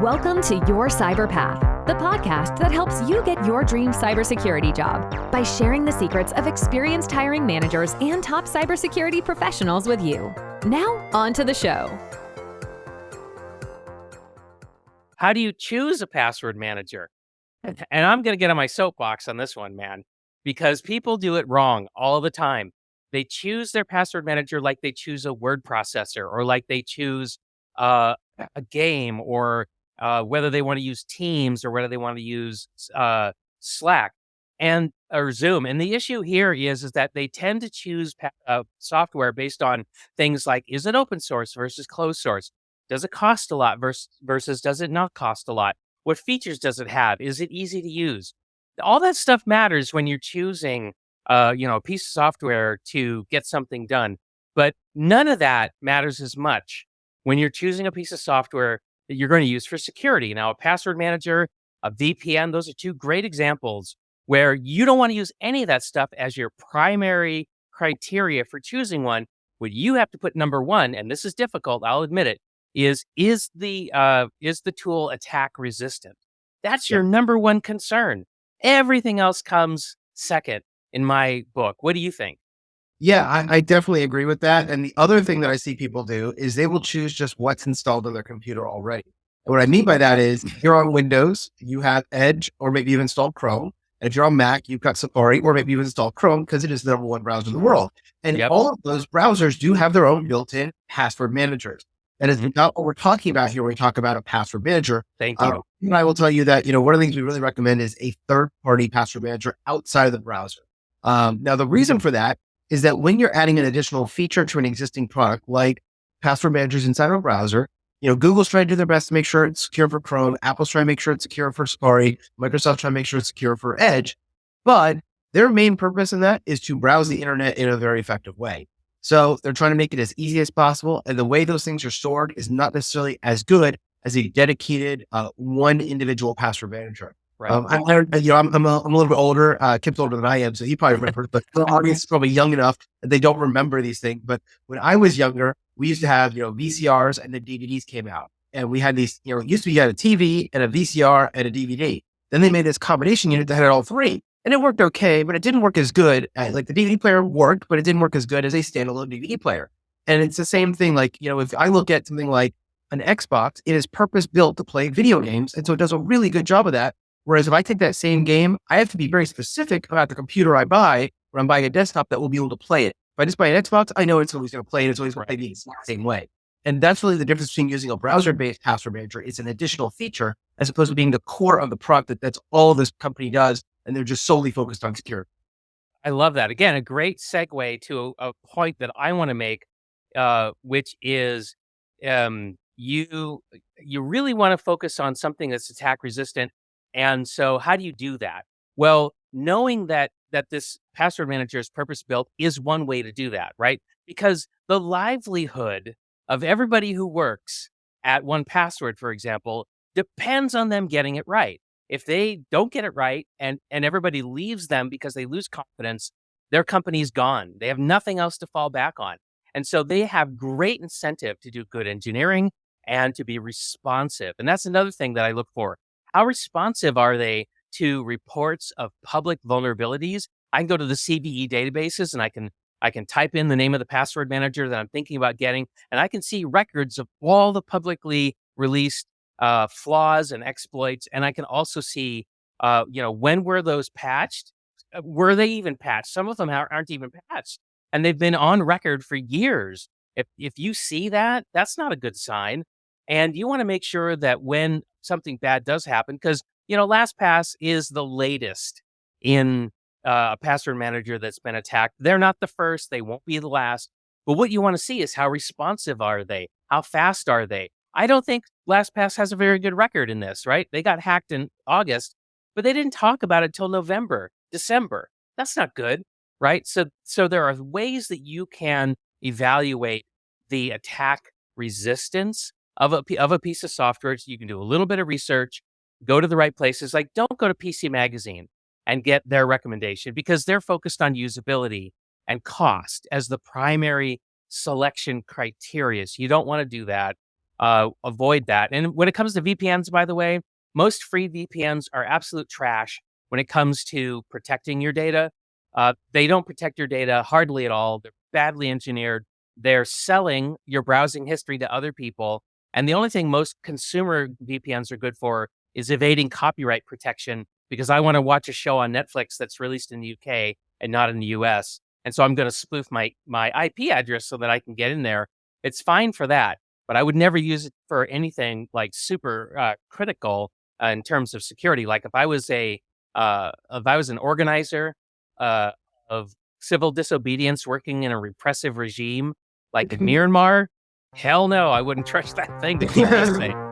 Welcome to Your Cyber Path, the podcast that helps you get your dream cybersecurity job by sharing the secrets of experienced hiring managers and top cybersecurity professionals with you. Now, on to the show. How do you choose a password manager? And I'm going to get on my soapbox on this one, man, because people do it wrong all the time. They choose their password manager like they choose a word processor or like they choose a game or whether they want to use Teams or whether they want to use Slack or Zoom. And the issue here is that they tend to choose software based on things like, is it open source versus closed source? Does it cost a lot versus does it not cost a lot? What features does it have? Is it easy to use? All that stuff matters when you're choosing, a piece of software to get something done. But none of that matters as much when you're choosing a piece of software that you're going to use for security. Now, a password manager, a VPN, those are two great examples where you don't want to use any of that stuff as your primary criteria for choosing one. What you have to put number one, and this is difficult, I'll admit it, is the tool attack resistant? That's your number one concern. Everything else comes second in my book. What do you think? Yeah, I definitely agree with that. And the other thing that I see people do is they will choose just what's installed on their computer already. And what I mean by that is if you're on Windows, you have Edge, or maybe you've installed Chrome. And if you're on Mac, you've got Safari, or maybe you've installed Chrome because it is the number one browser in the world. And all of those browsers do have their own built-in password managers. And it's not what we're talking about here when we talk about a password manager. Thank you. And I will tell you that, one of the things we really recommend is a third-party password manager outside of the browser. Now, the reason for that is that when you're adding an additional feature to an existing product, like password managers inside of a browser, Google's trying to do their best to make sure it's secure for Chrome. Apple's trying to make sure it's secure for Safari. Microsoft's trying to make sure it's secure for Edge. But their main purpose in that is to browse the internet in a very effective way. So they're trying to make it as easy as possible. And the way those things are stored is not necessarily as good as a dedicated one individual password manager. Right. I'm a little bit older. Kip's older than I am, so he probably remembers, but the audience is probably young enough that they don't remember these things. But when I was younger, we used to have, VCRs, and the DVDs came out. And we had these, it used to be you had a TV and a VCR and a DVD. Then they made this combination unit that had all three. And it worked okay, but it didn't work as good. Like the DVD player worked, but it didn't work as good as a standalone DVD player. And it's the same thing. Like, if I look at something like an Xbox, it is purpose built to play video games. And so it does a really good job of that. Whereas if I take that same game, I have to be very specific about the computer I buy when I'm buying a desktop that will be able to play it. If I just buy an Xbox, I know it's always going to play it. It's always going to play the exact same way. And that's really the difference between using a browser-based password manager. It's an additional feature as opposed to being the core of the product that's all this company does. And they're just solely focused on security. I love that. Again, a great segue to a point that I want to make, which is you really want to focus on something that's attack resistant. And so how do you do that? Well, knowing that this password manager is purpose built is one way to do that, right? Because the livelihood of everybody who works at 1Password, for example, depends on them getting it right. If they don't get it right and everybody leaves them because they lose confidence, their company's gone. They have nothing else to fall back on. And so they have great incentive to do good engineering and to be responsive. And that's another thing that I look for. How responsive are they to reports of public vulnerabilities? I can go to the CVE databases and I can type in the name of the password manager that I'm thinking about getting, and I can see records of all the publicly released flaws and exploits. And I can also see, when were those patched? Were they even patched? Some of them aren't even patched, and they've been on record for years. If you see that, that's not a good sign. And you want to make sure that when something bad does happen, because, LastPass is the latest in a password manager that's been attacked. They're not the first. They won't be the last. But what you want to see is how responsive are they? How fast are they? I don't think LastPass has a very good record in this, right? They got hacked in August, but they didn't talk about it till November, December. That's not good, right? So there are ways that you can evaluate the attack resistance of a piece of software. So you can do a little bit of research, go to the right places. Like, don't go to PC Magazine and get their recommendation because they're focused on usability and cost as the primary selection criteria. So you don't want to do that. avoid that. And when it comes to VPNs, by the way, most free VPNs are absolute trash when it comes to protecting your data. They don't protect your data hardly at all. They're badly engineered. They're selling your browsing history to other people. And the only thing most consumer VPNs are good for is evading copyright protection, because I want to watch a show on Netflix that's released in the UK and not in the US. And so I'm going to spoof my IP address so that I can get in there. It's fine for that, but I would never use it for anything like super critical in terms of security. Like if I was an organizer of civil disobedience working in a repressive regime like in Myanmar, hell no, I wouldn't trust that thing to keep me safe.